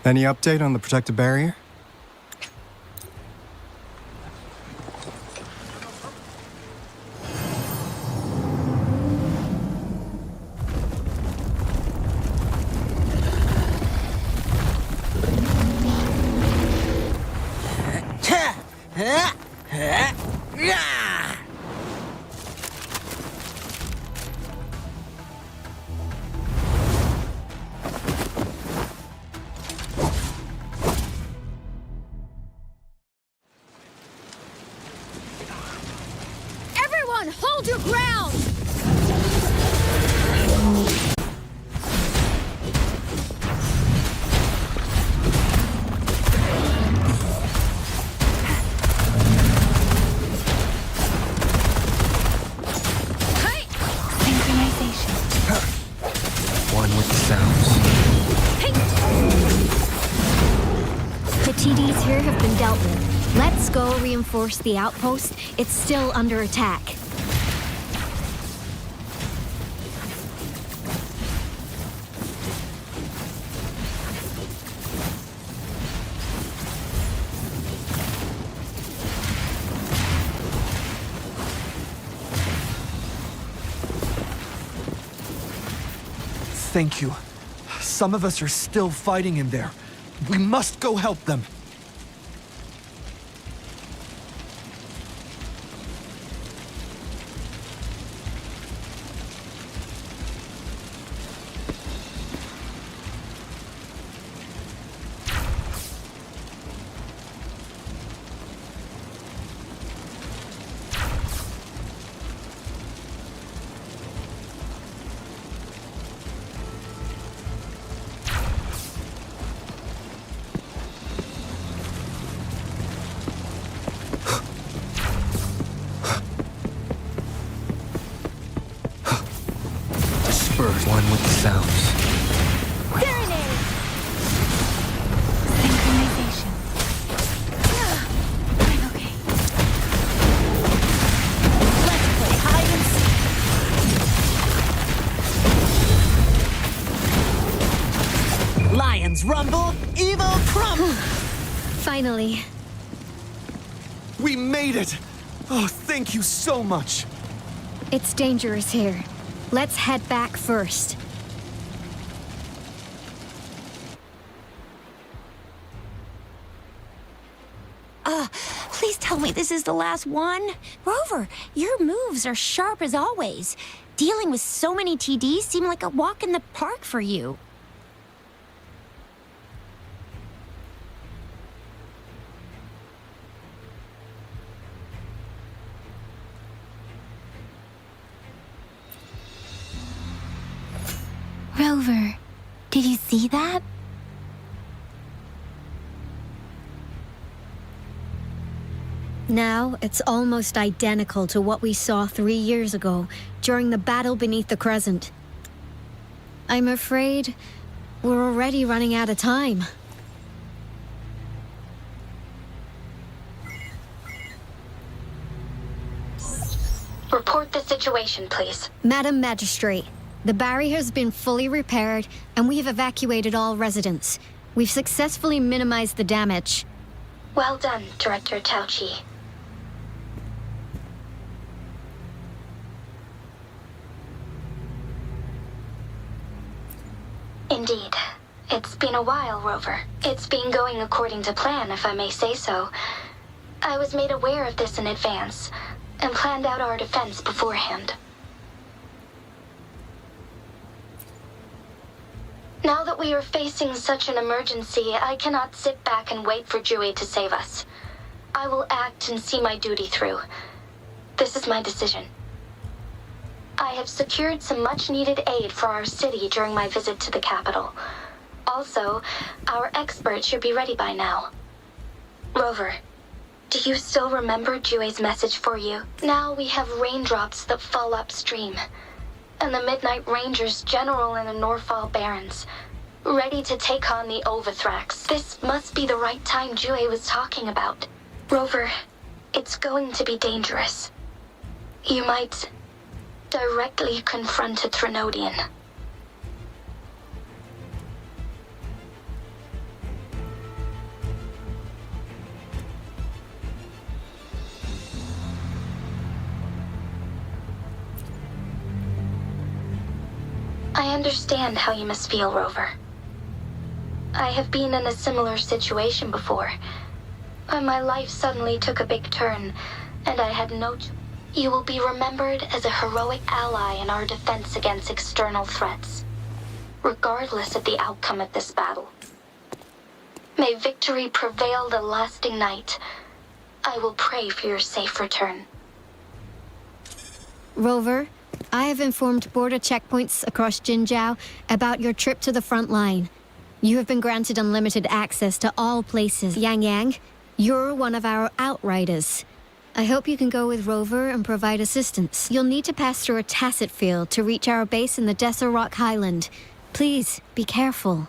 Any update on the protective barrier? Everyone, hold your ground! One with the sounds. The TDs here have been dealt with. Let's go reinforce the outpost. It's still under attack. Thank you. Some of us are still fighting in there. We must go help them. One with the sounds. Serenade! Synchronization. I'm okay. Let's play hide and seek. Lions rumble, evil crumble. Finally. We made it! Oh, thank you so much! It's dangerous here. Let's head back first. Please tell me this is the last one. Rover, your moves are sharp as always. Dealing with so many TDs seem like a walk in the park for you. Rover, did you see that? Now, it's almost identical to what we saw 3 years ago, during the battle beneath the Crescent. I'm afraid we're already running out of time. Report the situation, please. Madam Magistrate, the barrier has been fully repaired, and we have evacuated all residents. We've successfully minimized the damage. Well done, Director Tauchi. Indeed. It's been a while, Rover. It's been going according to plan, if I may say so. I was made aware of this in advance, and planned out our defense beforehand. Now that we are facing such an emergency, I cannot sit back and wait for Jue to save us. I will act and see my duty through. This is my decision. I have secured some much-needed aid for our city during my visit to the capital. Also, our expert should be ready by now. Rover, do you still remember Jue's message for you? Now we have raindrops that fall upstream, and the Midnight Rangers general in the Norfall Barrens, ready to take on the Overthrax. This must be the right time Jue was talking about. Rover, it's going to be dangerous. You might directly confront a Trinodian. I understand how you must feel, Rover. I have been in a similar situation before, when my life suddenly took a big turn, and I had no choice. You will be remembered as a heroic ally in our defense against external threats, regardless of the outcome of this battle. May victory prevail the lasting night. I will pray for your safe return. Rover, I have informed border checkpoints across Jinzhou about your trip to the front line. You have been granted unlimited access to all places. Yang, you're one of our outriders. I hope you can go with Rover and provide assistance. You'll need to pass through a tacit field to reach our base in the Desert Rock Highland. Please, be careful.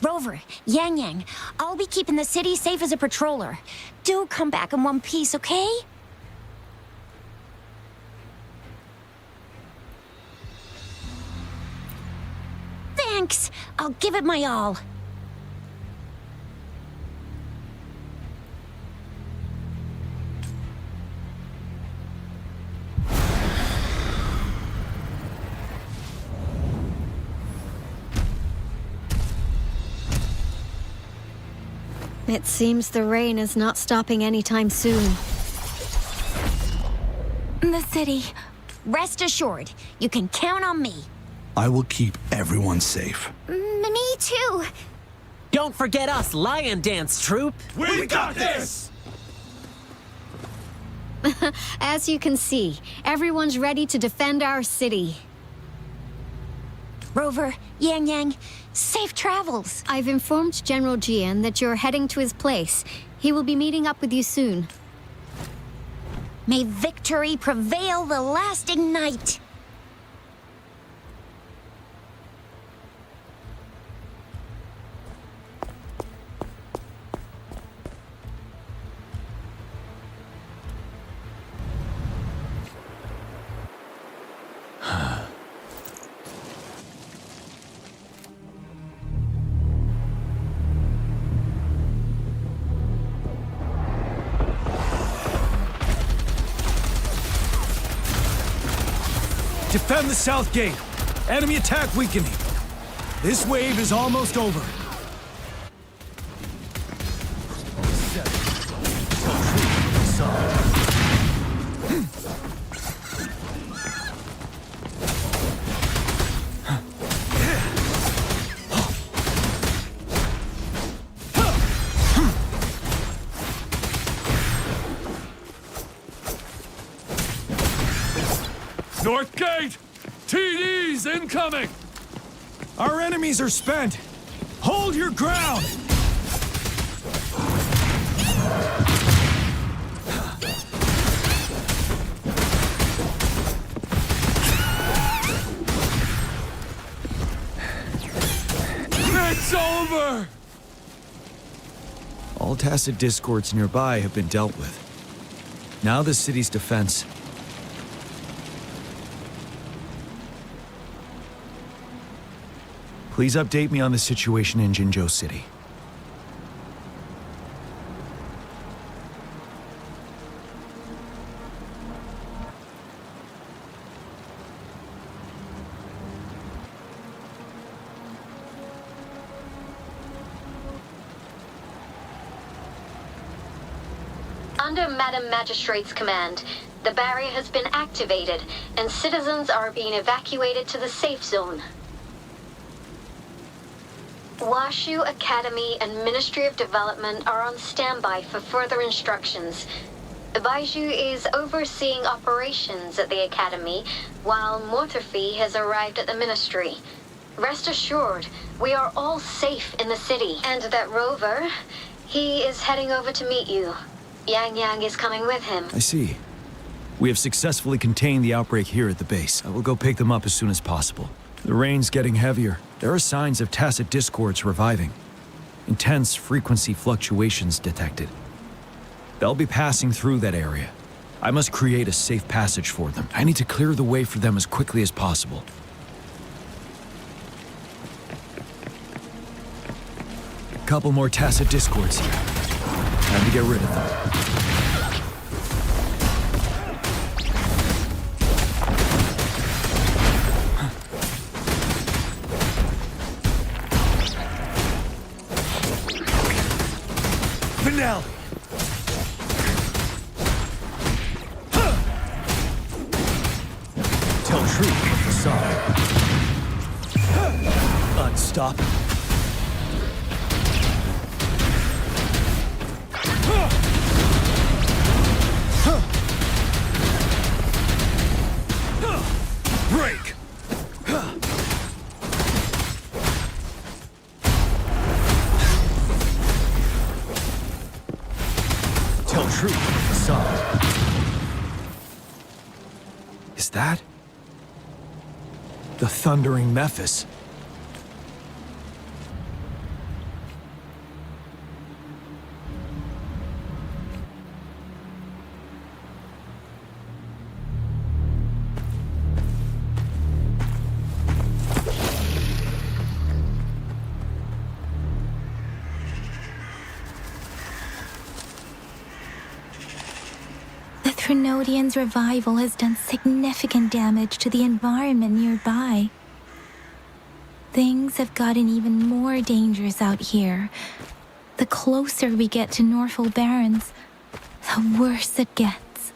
Rover, Yang, I'll be keeping the city safe as a patroller. Do come back in one piece, okay? Thanks. I'll give it my all. It seems the rain is not stopping anytime soon. The city. Rest assured, you can count on me. I will keep everyone safe. Me too. Don't forget us, Lion Dance Troop. We got this! As you can see, everyone's ready to defend our city. Rover, Yang, safe travels. I've informed General Jian that you're heading to his place. He will be meeting up with you soon. May victory prevail the lasting night. Defend the south gate. Enemy attack weakening. This wave is almost over. North Gate! TDs incoming! Our enemies are spent. Hold your ground! It's over! All tacit discords nearby have been dealt with. Now the city's defense. Please update me on the situation in Jinzhou City. Under Madam Magistrate's command, the barrier has been activated, and citizens are being evacuated to the safe zone. Washu Academy and Ministry of Development are on standby for further instructions. Baiju is overseeing operations at the Academy, while Mortherfee has arrived at the Ministry. Rest assured, we are all safe in the city. And that Rover, he is heading over to meet you. Yang is coming with him. I see. We have successfully contained the outbreak here at the base. I will go pick them up as soon as possible. The rain's getting heavier. There are signs of tacit discords reviving. Intense frequency fluctuations detected. They'll be passing through that area. I must create a safe passage for them. I need to clear the way for them as quickly as possible. Couple more tacit discords here. Time to get rid of them. Finale! Tell truth from the side. Unstoppable. Break! Tell truth from the side. Is that the thundering Mephis? The Threnodians' revival has done significant damage to the environment nearby. Things have gotten even more dangerous out here. The closer we get to Norfolk Barrens, the worse it gets.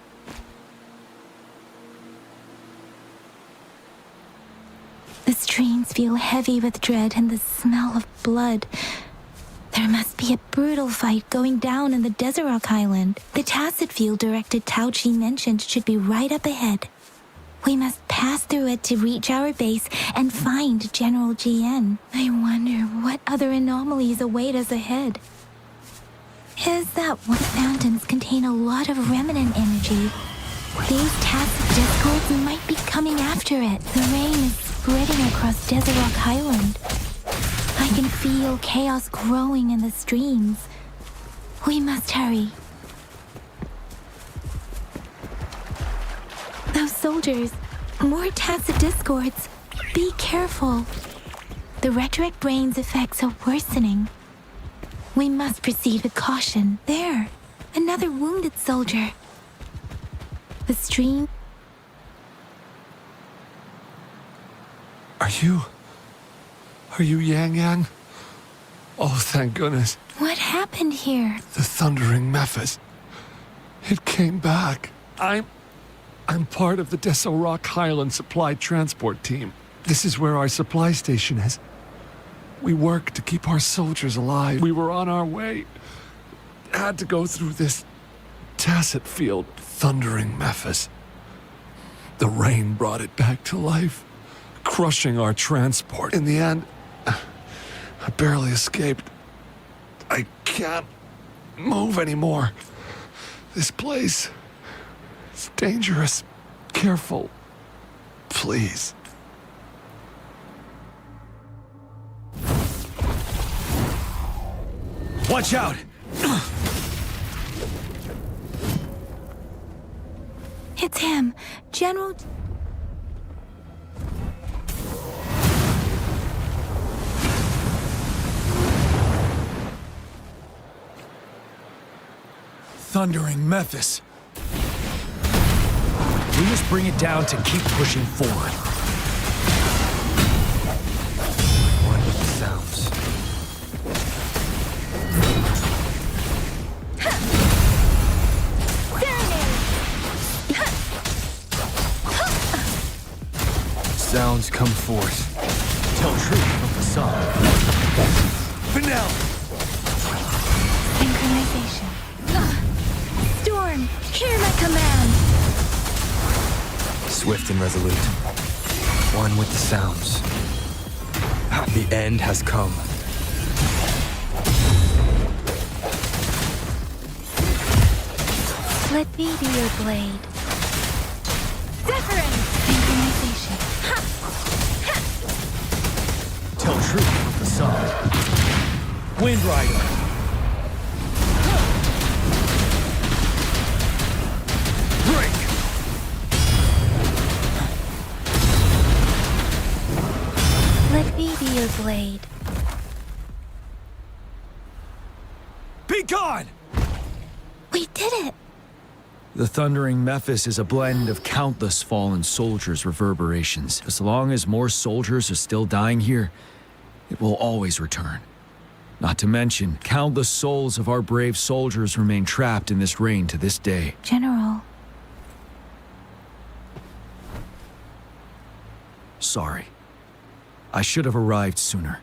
The streams feel heavy with dread and the smell of blood. There must be a brutal fight going down in the Desert Island. The tacit field directed Tauchi mentioned should be right up ahead. We must pass through it to reach our base and find General GN. I wonder what other anomalies await us ahead. Is that what phantoms contain a lot of remnant energy? These tacit discords might be coming after it. The rain is spreading across Desert Island. I can feel chaos growing in the streams. We must hurry. Those soldiers, more tacit discords. Be careful. The rhetoric brain's effects are worsening. We must proceed with caution. There, another wounded soldier. The stream. Are you Yang Yang? Oh, thank goodness. What happened here? The thundering Mephis. It came back. I'm part of the Deso Rock Highland Supply Transport Team. This is where our supply station is. We work to keep our soldiers alive. We were on our way. Had to go through this tacit field. Thundering Mephis. The rain brought it back to life, crushing our transport. In the end, I barely escaped. I can't move anymore. This place is dangerous. Careful. Please. Watch out! It's him, General... Thundering Mephis. We must bring it down to keep pushing forward. One with the sounds. Sounds come forth. Tell truth from the side. Finale! Synchronization. Storm, hear my command! Swift and resolute. One with the sounds. The end has come. Let me be your blade. Zephyrin! Synchronization. Tell truth from the side. Wind Rider. Break! Let me be your blade. Be gone! We did it! The Thundering Mephis is a blend of countless fallen soldiers' reverberations. As long as more soldiers are still dying here, it will always return. Not to mention, countless souls of our brave soldiers remain trapped in this rain to this day. General, Sorry. I should have arrived sooner.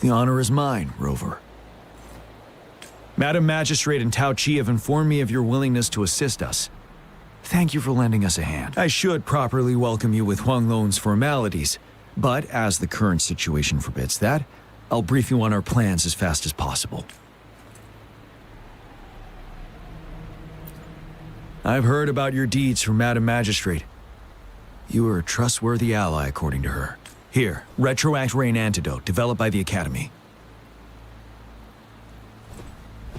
The honor is mine, Rover. Madam Magistrate and Tao Chi have informed me of your willingness to assist us. Thank you for lending us a hand. I should properly welcome you with Huang Lon's formalities, but as the current situation forbids that, I'll brief you on our plans as fast as possible. I've heard about your deeds from Madam Magistrate. You are a trustworthy ally, according to her. Here, Retroact Rain Antidote, developed by the Academy.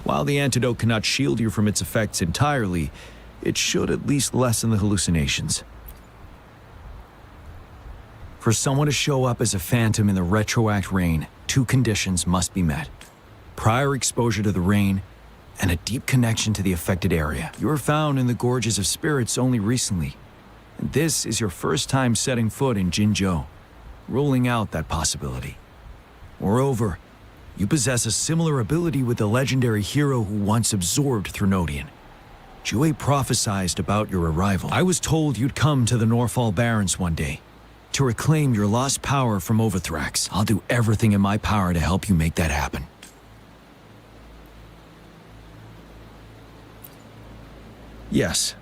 While the antidote cannot shield you from its effects entirely, it should at least lessen the hallucinations. For someone to show up as a phantom in the Retroact Rain, 2 conditions must be met. Prior exposure to the rain, and a deep connection to the affected area. You were found in the Gorges of Spirits only recently, and this is your first time setting foot in Jinzhou, ruling out that possibility. Moreover, you possess a similar ability with the legendary hero who once absorbed Threnodian. Jue prophesied about your arrival. I was told you'd come to the Norfall Barrens one day to reclaim your lost power from Overthrax. I'll do everything in my power to help you make that happen. Yes.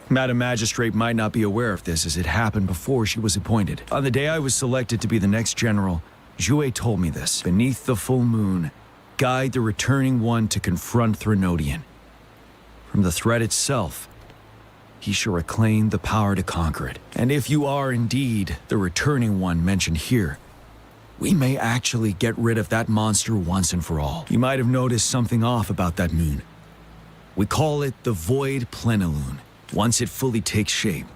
Madam Magistrate might not be aware of this as it happened before she was appointed. On the day I was selected to be the next general, Jue told me this. Beneath the full moon, guide the returning one to confront Threnodian. From the threat itself, he shall reclaim the power to conquer it. And if you are indeed the returning one mentioned here, we may actually get rid of that monster once and for all. You might have noticed something off about that moon. We call it the Void Plenilune. Once it fully takes shape,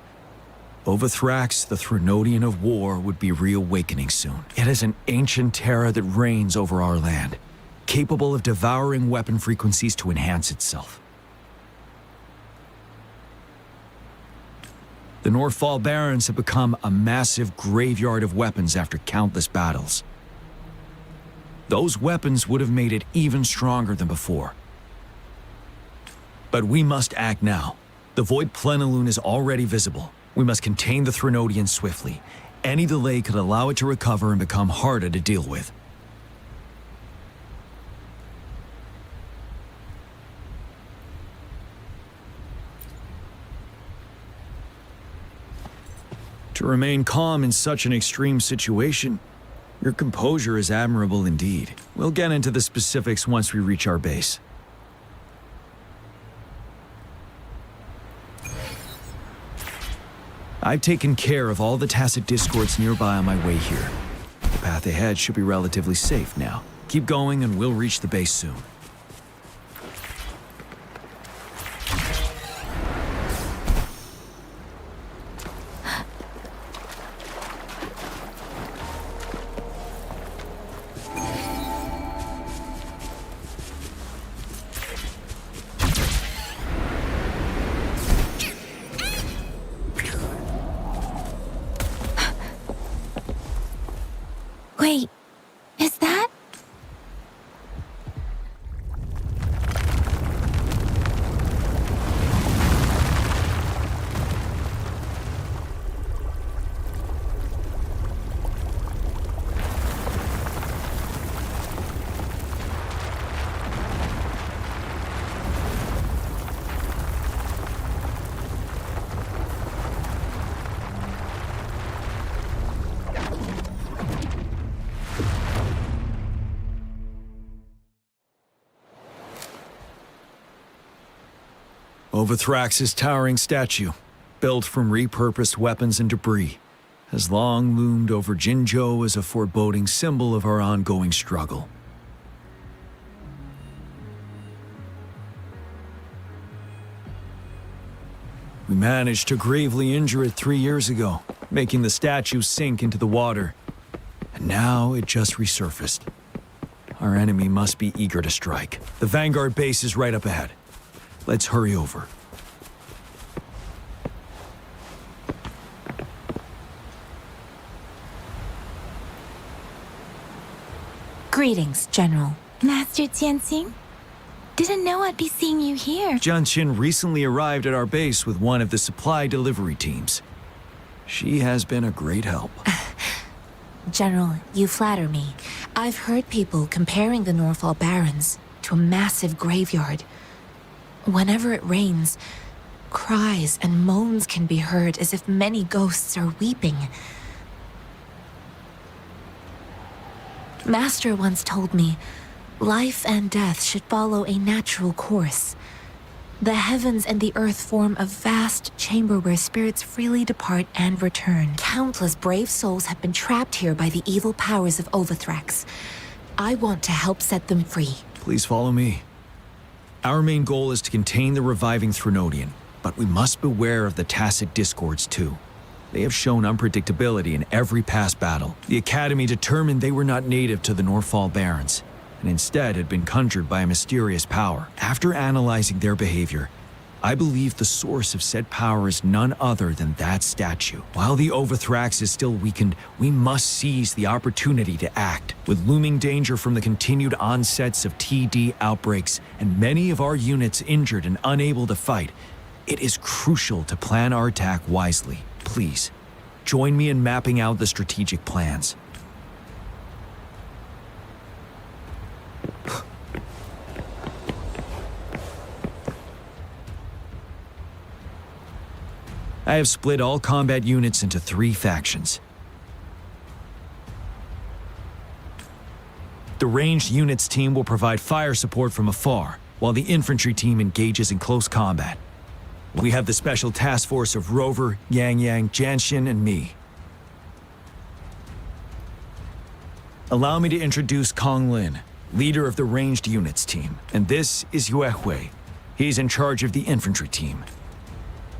Overthrax, the Threnodian of War, would be reawakening soon. It is an ancient terror that reigns over our land, capable of devouring weapon frequencies to enhance itself. The Norfall Barrens have become a massive graveyard of weapons after countless battles. Those weapons would have made it even stronger than before. But we must act now. The Void Plenilune is already visible. We must contain the Threnodian swiftly. Any delay could allow it to recover and become harder to deal with. To remain calm in such an extreme situation, your composure is admirable indeed. We'll get into the specifics once we reach our base. I've taken care of all the tacit discords nearby on my way here. The path ahead should be relatively safe now. Keep going and we'll reach the base soon. Wait, is that? Overthrax's towering statue, built from repurposed weapons and debris, has long loomed over Jinzhou as a foreboding symbol of our ongoing struggle. We managed to gravely injure it 3 years ago, making the statue sink into the water. And now it just resurfaced. Our enemy must be eager to strike. The Vanguard base is right up ahead. Let's hurry over. Greetings, General. Master Jianxing? Didn't know I'd be seeing you here. Jian Qin recently arrived at our base with one of the supply delivery teams. She has been a great help. General, you flatter me. I've heard people comparing the Norfall Barrens to a massive graveyard. Whenever it rains, cries and moans can be heard as if many ghosts are weeping. Master once told me, life and death should follow a natural course. The heavens and the earth form a vast chamber where spirits freely depart and return. Countless brave souls have been trapped here by the evil powers of Overthrax. I want to help set them free. Please follow me. Our main goal is to contain the reviving Threnodian, but we must beware of the tacit discords too. They have shown unpredictability in every past battle. The Academy determined they were not native to the Norfall Barrens, and instead had been conjured by a mysterious power. After analyzing their behavior, I believe the source of said power is none other than that statue. While the Overthrax is still weakened, we must seize the opportunity to act. With looming danger from the continued onsets of TD outbreaks, and many of our units injured and unable to fight, it is crucial to plan our attack wisely. Please, join me in mapping out the strategic plans. I have split all combat units into 3 factions. The ranged units team will provide fire support from afar, while the infantry team engages in close combat. We have the special task force of Rover, Yang, Jianxin, and me. Allow me to introduce Kong Lin, leader of the ranged units team. And this is Yue Hui. He's in charge of the infantry team.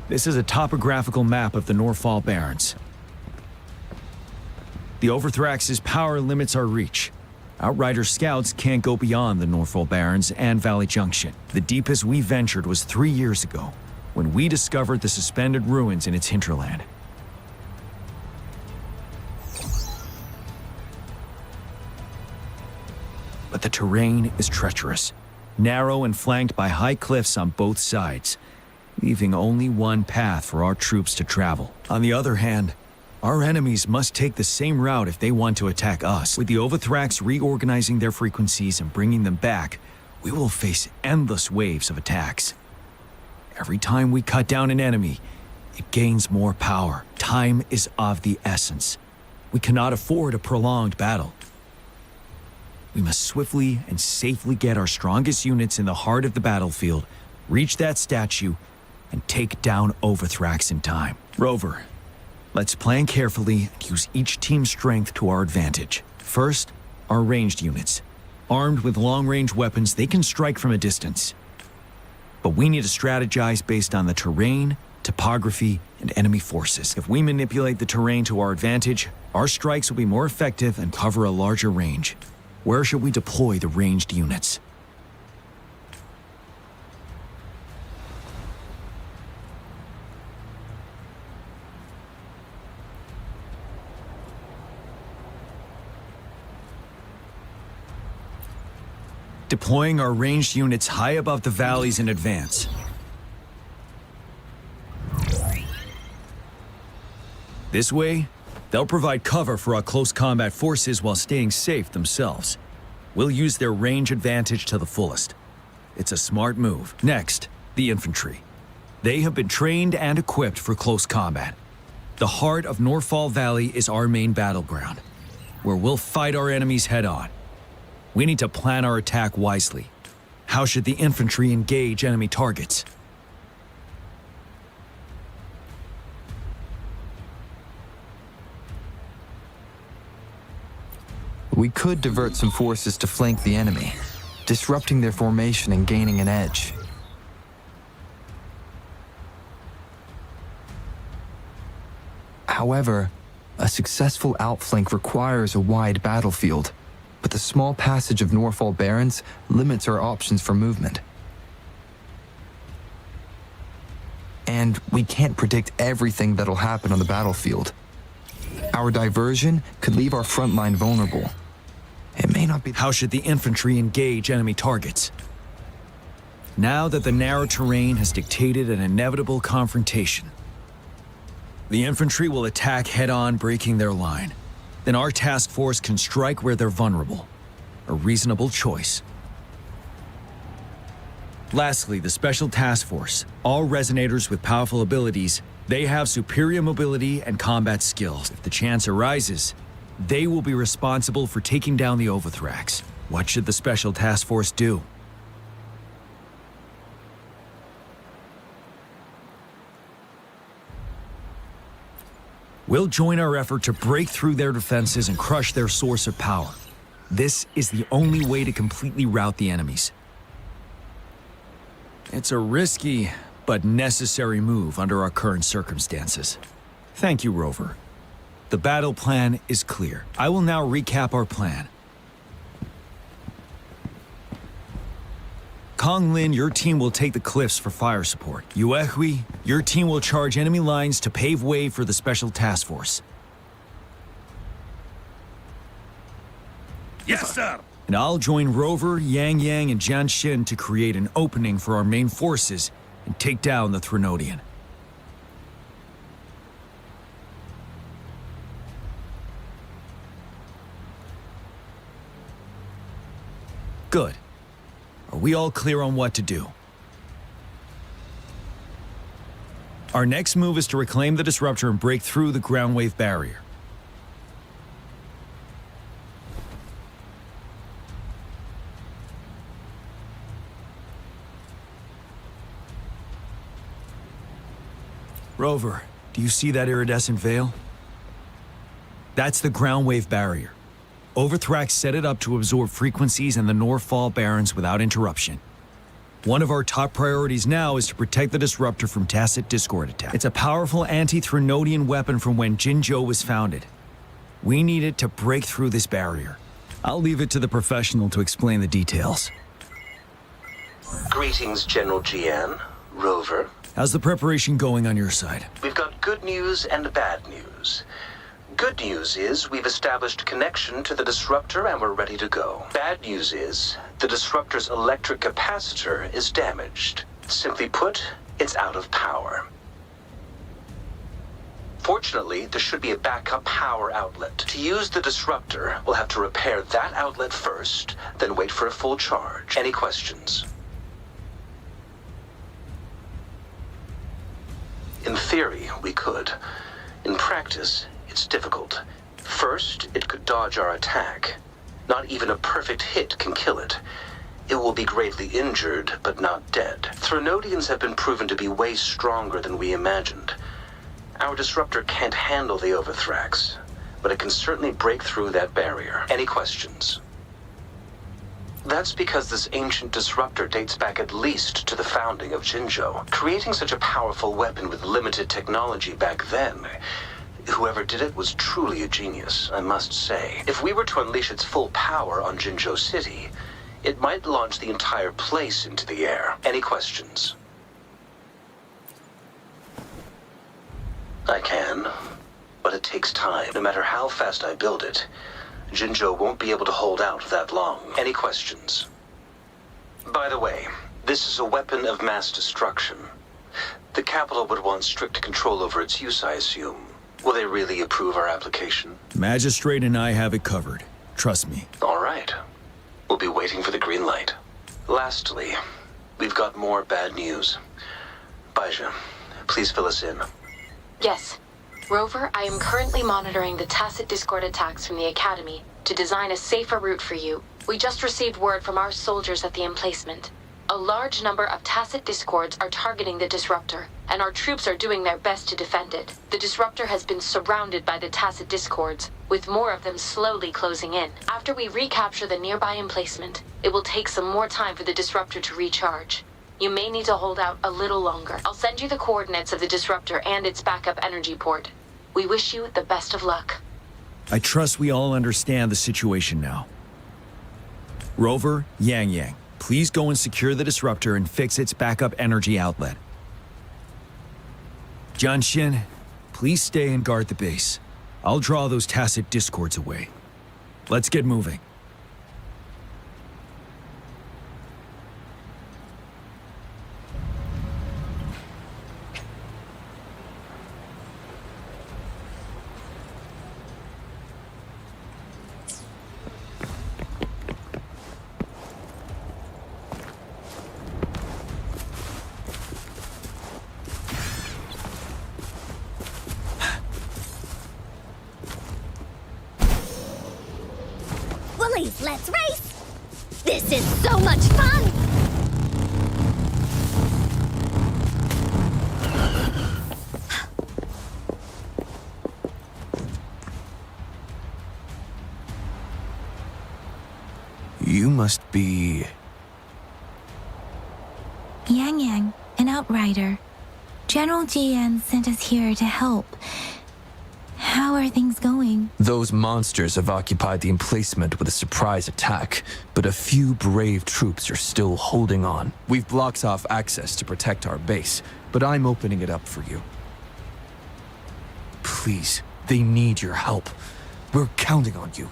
This is a topographical map of the Norfall Barrens. The Overthrax's power limits our reach. Outrider scouts can't go beyond the Norfall Barrens and Valley Junction. The deepest we ventured was 3 years ago, when we discovered the suspended ruins in its hinterland. But the terrain is treacherous, narrow and flanked by high cliffs on both sides, leaving only one path for our troops to travel. On the other hand, our enemies must take the same route if they want to attack us. With the Overthrax reorganizing their frequencies and bringing them back, we will face endless waves of attacks. Every time we cut down an enemy, it gains more power. Time is of the essence. We cannot afford a prolonged battle. We must swiftly and safely get our strongest units in the heart of the battlefield, reach that statue, and take down Overthrax in time. Rover, let's plan carefully and use each team's strength to our advantage. First, our ranged units. Armed with long-range weapons, they can strike from a distance. But we need to strategize based on the terrain, topography, and enemy forces. If we manipulate the terrain to our advantage, our strikes will be more effective and cover a larger range. Where should we deploy the ranged units? Deploying our ranged units high above the valleys in advance. This way, they'll provide cover for our close combat forces while staying safe themselves. We'll use their range advantage to the fullest. It's a smart move. Next, the infantry. They have been trained and equipped for close combat. The heart of Norfall Valley is our main battleground, where we'll fight our enemies head-on. We need to plan our attack wisely. How should the infantry engage enemy targets? We could divert some forces to flank the enemy, disrupting their formation and gaining an edge. However, a successful outflank requires a wide battlefield, but the small passage of Norfall Barrens limits our options for movement. And we can't predict everything that'll happen on the battlefield. Our diversion could leave our front line vulnerable. It may not be... How should the infantry engage enemy targets? Now that the narrow terrain has dictated an inevitable confrontation, the infantry will attack head-on, breaking their line. Then our task force can strike where they're vulnerable. A reasonable choice. Lastly, the Special Task Force. All resonators with powerful abilities, they have superior mobility and combat skills. If the chance arises, they will be responsible for taking down the Overthrax. What should the Special Task Force do? We'll join our effort to break through their defenses and crush their source of power. This is the only way to completely rout the enemies. It's a risky, but necessary move under our current circumstances. Thank you, Rover. The battle plan is clear. I will now recap our plan. Kong Lin, your team will take the cliffs for fire support. Yuehui, your team will charge enemy lines to pave way for the Special Task Force. Yes, sir. And I'll join Rover, Yang Yang, and Jian Xin to create an opening for our main forces and take down the Threnodian. Good. Are we all clear on what to do? Our next move is to reclaim the Disruptor and break through the ground wave barrier. Rover, do you see that iridescent veil? That's the ground wave barrier. Overthrax set it up to absorb frequencies in the Norfall Barrens without interruption. One of our top priorities now is to protect the Disruptor from tacit discord attack. It's a powerful anti-Threnodian weapon from when Jinzhou was founded. We need it to break through this barrier. I'll leave it to the professional to explain the details. Greetings, General Jian, Rover. How's the preparation going on your side? We've got good news and bad news. Good news is we've established connection to the Disruptor and we're ready to go. Bad news is the Disruptor's electric capacitor is damaged. Simply put, it's out of power. Fortunately, there should be a backup power outlet. To use the Disruptor, we'll have to repair that outlet first, then wait for a full charge. Any questions? In theory, we could. In practice, it's difficult. First, it could dodge our attack. Not even a perfect hit can kill it. It will be gravely injured, but not dead. Threnodians have been proven to be way stronger than we imagined. Our Disruptor can't handle the Overthrax, but it can certainly break through that barrier. Any questions? That's because this ancient Disruptor dates back at least to the founding of Jinzhou. Creating such a powerful weapon with limited technology back then, whoever did it was truly a genius, I must say. If we were to unleash its full power on Jinzhou City, it might launch the entire place into the air. Any questions? I can, but it takes time. No matter how fast I build it, Jinzhou won't be able to hold out that long. Any questions? By the way, this is a weapon of mass destruction. The capital would want strict control over its use, I assume. Will they really approve our application? Magistrate and I have it covered. Trust me. All right. We'll be waiting for the green light. Lastly, we've got more bad news. Baizha, please fill us in. Yes. Rover, I am currently monitoring the tacit discord attacks from the Academy to design a safer route for you. We just received word from our soldiers at the emplacement. A large number of tacit discords are targeting the Disruptor, and our troops are doing their best to defend it. The Disruptor has been surrounded by the tacit discords, with more of them slowly closing in. After we recapture the nearby emplacement, it will take some more time for the Disruptor to recharge. You may need to hold out a little longer. I'll send you the coordinates of the Disruptor and its backup energy port. We wish you the best of luck. I trust we all understand the situation now. Rover, Yang, please go and secure the disruptor and fix its backup energy outlet. Jianshin, please stay and guard the base. I'll draw those tacit discords away. Let's get moving. Bullies, let's race! This is so much fun! You must be... Yang, an outrider. General Jian sent us here to help. How are things going? Those monsters have occupied the emplacement with a surprise attack, but a few brave troops are still holding on. We've blocked off access to protect our base, but I'm opening it up for you. Please, they need your help. We're counting on you.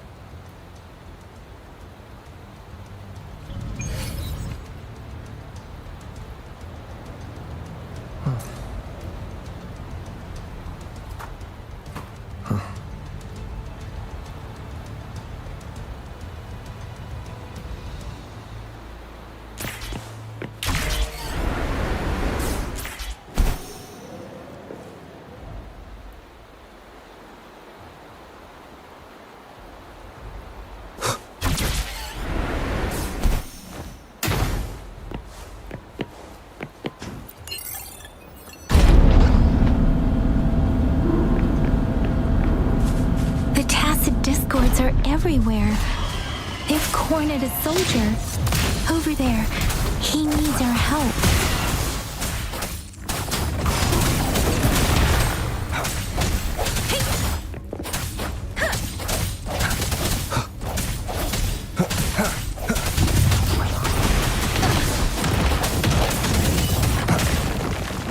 Discords are everywhere. They've cornered a soldier. Over there. He needs our help.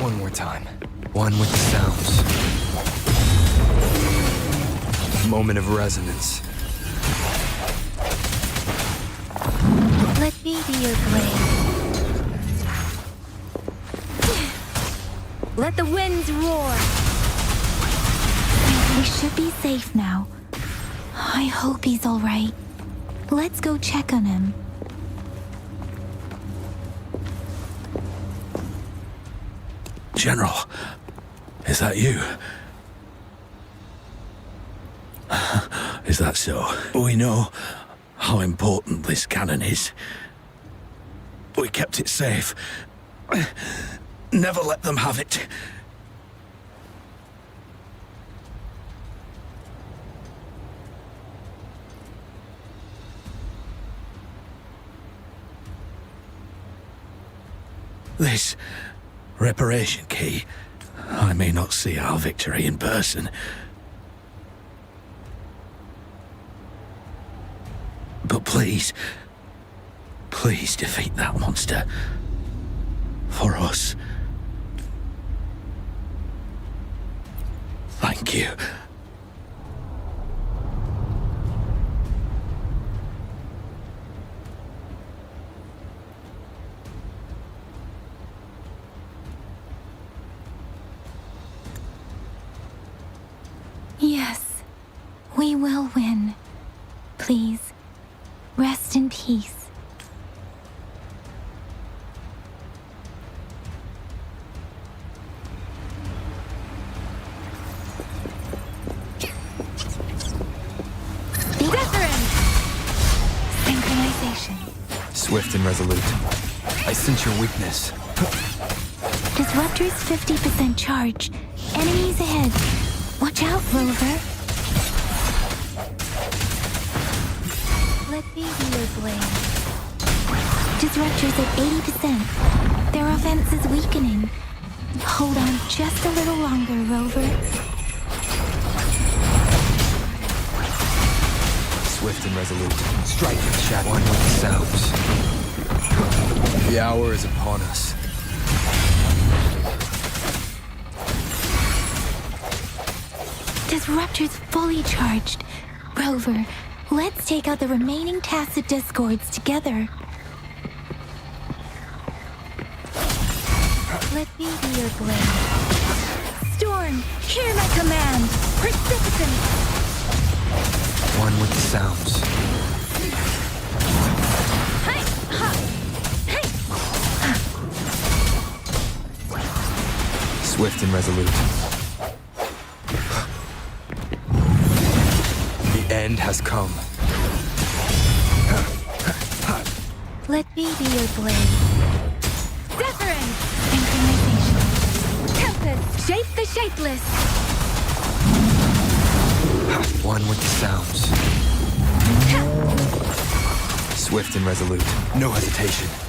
One more time. One with the sounds. Moment of resonance. Let me be your blade. Let the winds roar. We should be safe now. I hope he's all right. Let's go check on him. General, is that you? Is that so? We know how important this cannon is. We kept it safe. Never let them have it. This reparation key, I may not see our victory in person. But please, please defeat that monster. For us. Thank you. Yes, we will win. Please. Rest in peace. Wuthering! Synchronization. Swift and resolute. I sense your weakness. Disruptor's 50% charge. Enemies ahead. Watch out, Rover. Let me be your blade. Disruptor's at 80%. Their offense is weakening. Hold on just a little longer, Rover. Swift and resolute. Strike and shatter. One with the sounds. The hour is upon us. Disruptor's fully charged. Rover, let's take out the remaining tacit discords together. Let me be your blade. Storm, hear my command! Precipitant! One with the sounds. Hey! Ha! Hey! Swift and resolute. The end has come. Let me be your blade. Wuthering! Synchronization. Tempest, shape the shapeless! One with the sounds. Swift and resolute. No hesitation.